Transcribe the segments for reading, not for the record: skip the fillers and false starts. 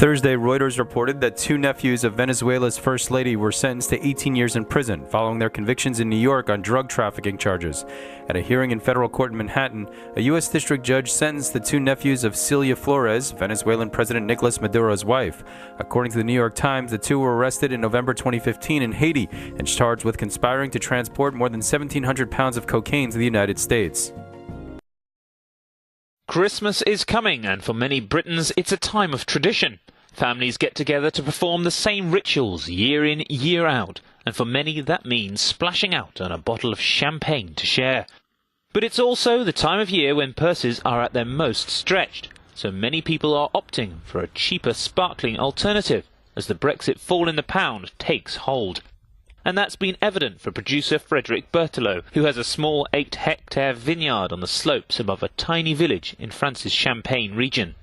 Thursday, Reuters reported that two nephews of Venezuela's First Lady were sentenced to 18 years in prison following their convictions in New York on drug trafficking charges. At a hearing in federal court in Manhattan, a U.S. district judge sentenced the two nephews of Celia Flores, Venezuelan President Nicolas Maduro's wife. According to the New York Times, the two were arrested in November 2015 in Haiti and charged with conspiring to transport more than 1,700 pounds of cocaine to the United States. Christmas is coming, and for many Britons it's a time of tradition. Families get together to perform the same rituals year in, year out, and for many that means splashing out on a bottle of champagne to share. But it's also the time of year when purses are at their most stretched, so many people are opting for a cheaper sparkling alternative as the Brexit fall in the pound takes hold. And that's been evident for producer Frederick Berthelot, who has a small 8-hectare vineyard on the slopes above a tiny village in France's Champagne region.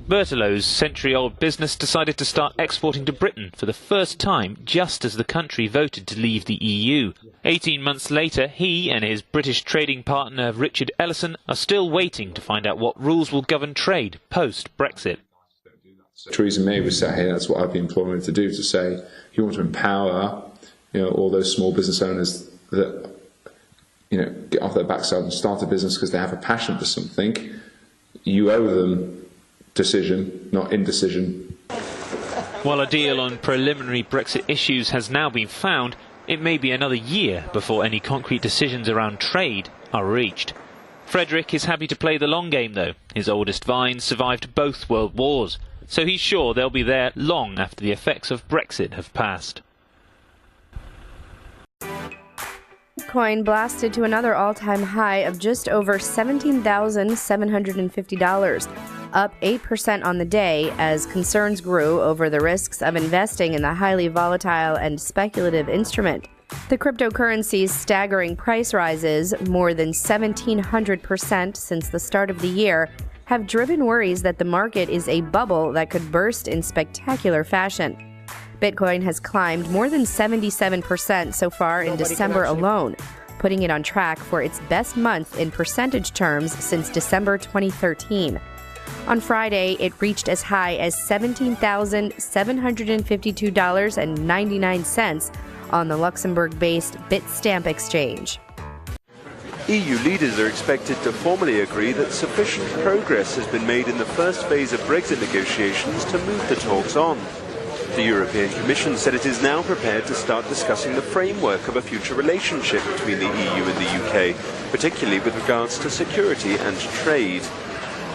Berthelot's century-old business decided to start exporting to Britain for the first time just as the country voted to leave the EU. 18 months later, he and his British trading partner Richard Ellison are still waiting to find out what rules will govern trade post-Brexit. Theresa May was sat here, that's what I've been imploring her to do, to say, you want to empower all those small business owners that, get off their backside and start a business because they have a passion for something. You owe them decision, not indecision. While a deal on preliminary Brexit issues has now been found, it may be another year before any concrete decisions around trade are reached. Frederick is happy to play the long game, though. His oldest vines survived both world wars, so he's sure they'll be there long after the effects of Brexit have passed. Bitcoin blasted to another all-time high of just over $17,750, up 8% on the day as concerns grew over the risks of investing in the highly volatile and speculative instrument. The cryptocurrency's staggering price rises, more than 1,700% since the start of the year, have driven worries that the market is a bubble that could burst in spectacular fashion. Bitcoin has climbed more than 77% so far in December alone, putting it on track for its best month in percentage terms since December 2013. On Friday, it reached as high as $17,752.99 on the Luxembourg-based Bitstamp exchange. EU leaders are expected to formally agree that sufficient progress has been made in the first phase of Brexit negotiations to move the talks on. The European Commission said it is now prepared to start discussing the framework of a future relationship between the EU and the UK, particularly with regards to security and trade.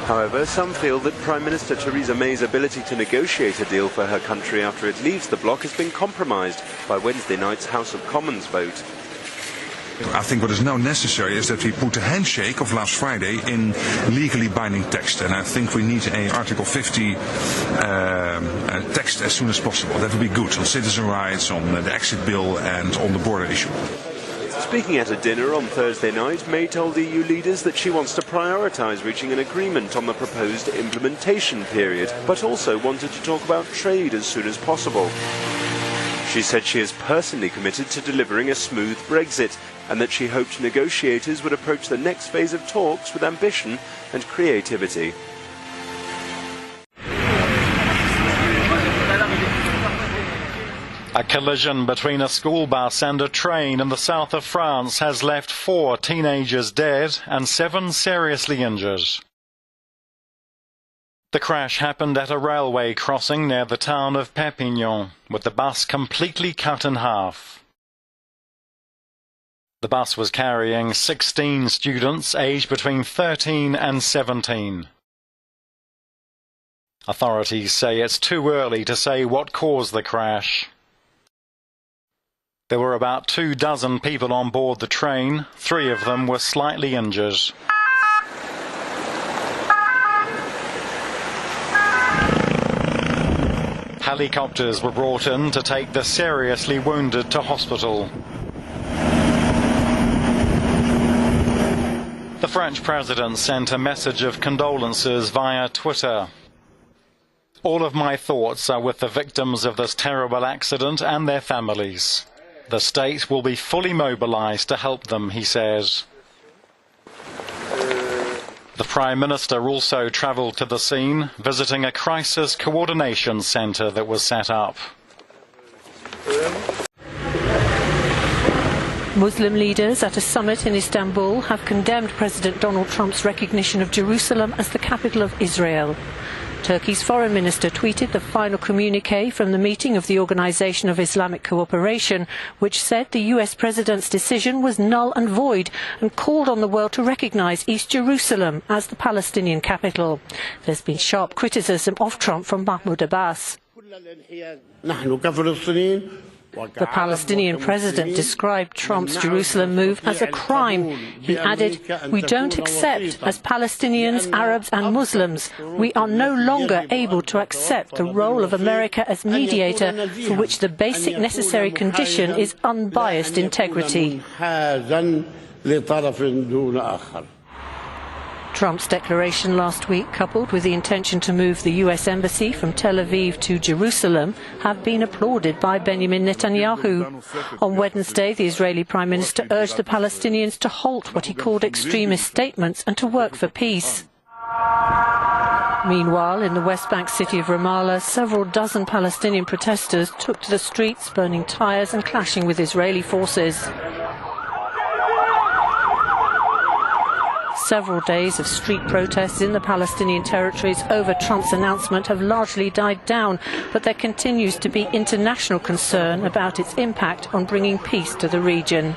However, some feel that Prime Minister Theresa May's ability to negotiate a deal for her country after it leaves the bloc has been compromised by Wednesday night's House of Commons vote. I think what is now necessary is that we put the handshake of last Friday in legally binding text, and I think we need a Article 50 text as soon as possible. That would be good on citizen rights, on the exit bill and on the border issue. Speaking at a dinner on Thursday night, May told EU leaders that she wants to prioritise reaching an agreement on the proposed implementation period, but also wanted to talk about trade as soon as possible. She said she is personally committed to delivering a smooth Brexit and that she hoped negotiators would approach the next phase of talks with ambition and creativity. A collision between a school bus and a train in the south of France has left 4 teenagers dead and 7 seriously injured. The crash happened at a railway crossing near the town of Perpignan, with the bus completely cut in half. The bus was carrying 16 students aged between 13 and 17. Authorities say it's too early to say what caused the crash. There were about 24 people on board the train. 3 of them were slightly injured. Helicopters were brought in to take the seriously wounded to hospital. The French president sent a message of condolences via Twitter. All of my thoughts are with the victims of this terrible accident and their families. The state will be fully mobilized to help them, he says. The Prime Minister also travelled to the scene, visiting a crisis coordination centre that was set up. Muslim leaders at a summit in Istanbul have condemned President Donald Trump's recognition of Jerusalem as the capital of Israel. Turkey's foreign minister tweeted the final communique from the meeting of the Organization of Islamic Cooperation, which said the US president's decision was null and void and called on the world to recognize East Jerusalem as the Palestinian capital. There's been sharp criticism of Trump from Mahmoud Abbas. The Palestinian president described Trump's Jerusalem move as a crime. He added, "We don't accept, as Palestinians, Arabs and Muslims, we are no longer able to accept the role of America as mediator, for which the basic necessary condition is unbiased integrity." Trump's declaration last week, coupled with the intention to move the US embassy from Tel Aviv to Jerusalem, have been applauded by Benjamin Netanyahu. On Wednesday, the Israeli Prime Minister urged the Palestinians to halt what he called extremist statements and to work for peace. Meanwhile, in the West Bank city of Ramallah, several dozen Palestinian protesters took to the streets, burning tyres and clashing with Israeli forces. Several days of street protests in the Palestinian territories over Trump's announcement have largely died down, but there continues to be international concern about its impact on bringing peace to the region.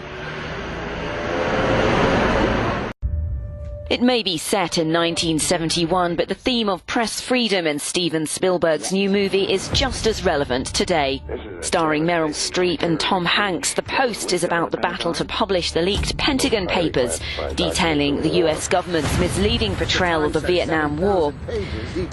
It may be set in 1971, but the theme of press freedom in Steven Spielberg's new movie is just as relevant today. Starring Meryl Streep and Tom Hanks, The Post is about the battle to publish the leaked Pentagon Papers, detailing the US government's misleading portrayal of the Vietnam War.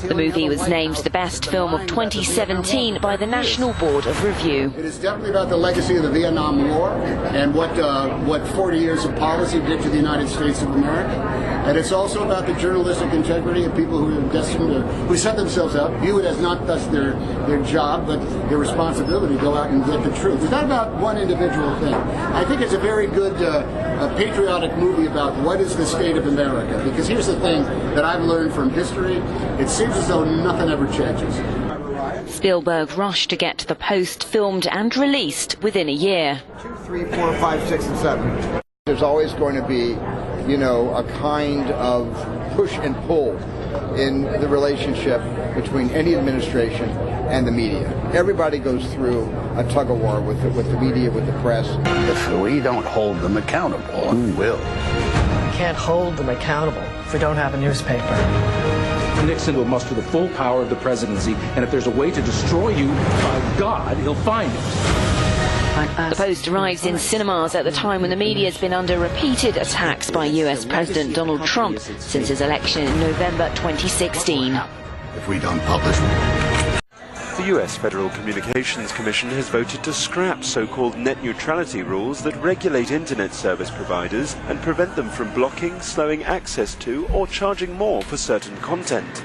The movie was named the best film of 2017 by the National Board of Review. It is definitely about the legacy of the Vietnam War and what 40 years of policy did to the United States of America. And it's also about the journalistic integrity of people who are destined to, who set themselves up, view it as not thus their job, but their responsibility to go out and get the truth. It's not about one individual thing. I think it's a very good patriotic movie about what is the state of America. Because here's the thing that I've learned from history. It seems as though nothing ever changes. Spielberg rushed to get The Post filmed and released within a year. 2, 3, 4, 5, 6, and 7. There's always going to be, a kind of push and pull in the relationship between any administration and the media. Everybody goes through a tug-of-war with the media, with the press. If we don't hold them accountable, who will? We can't hold them accountable if we don't have a newspaper. Nixon will muster the full power of the presidency, and if there's a way to destroy you, by God, he'll find it. The Post arrives in cinemas at the time when the media has been under repeated attacks by US President Donald Trump since his election in November 2016. If we don't publish, the US Federal Communications Commission has voted to scrap so-called net neutrality rules that regulate internet service providers and prevent them from blocking, slowing access to, or charging more for certain content.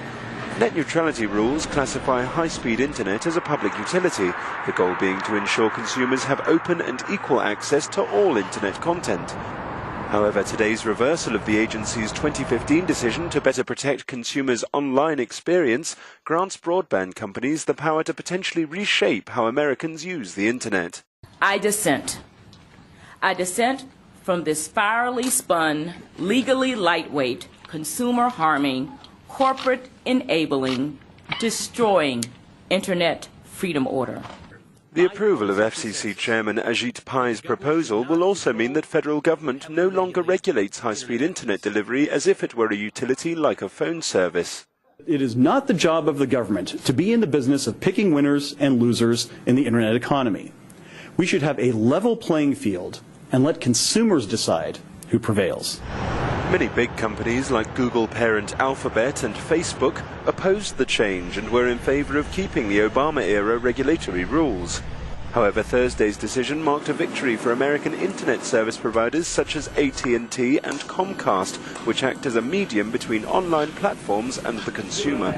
Net neutrality rules classify high-speed internet as a public utility, the goal being to ensure consumers have open and equal access to all internet content. However, today's reversal of the agency's 2015 decision to better protect consumers' online experience grants broadband companies the power to potentially reshape how Americans use the internet. I dissent. I dissent from this spirally spun, legally lightweight, consumer-harming, corporate enabling, destroying internet freedom order. The approval of FCC Chairman Ajit Pai's proposal will also mean that federal government no longer regulates high-speed internet delivery as if it were a utility like a phone service. It is not the job of the government to be in the business of picking winners and losers in the internet economy. We should have a level playing field and let consumers decide who prevails. Many big companies like Google parent Alphabet and Facebook opposed the change and were in favor of keeping the Obama-era regulatory rules. However, Thursday's decision marked a victory for American internet service providers such as AT&T and Comcast, which act as a medium between online platforms and the consumer.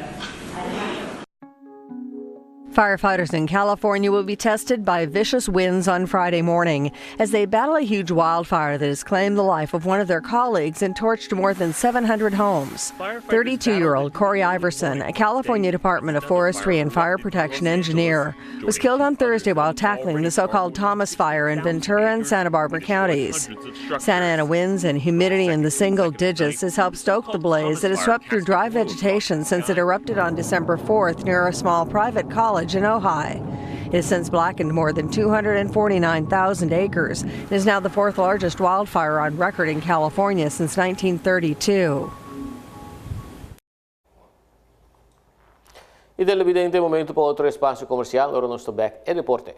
Firefighters in California will be tested by vicious winds on Friday morning as they battle a huge wildfire that has claimed the life of one of their colleagues and torched more than 700 homes. 32-year-old Corey Iverson, a California Department of Forestry and Fire Protection engineer, was killed on Thursday while tackling the so-called Thomas Fire in Ventura and Santa Barbara counties. Santa Ana winds and humidity in the single digits has helped stoke the blaze that has swept through dry vegetation since it erupted on December 4th near a small private college in Ojai. It has since blackened more than 249,000 acres and is now the fourth largest wildfire on record in California since 1932. Y del evidente momento para otro espacio comercial, ahora nuestro back el deporte.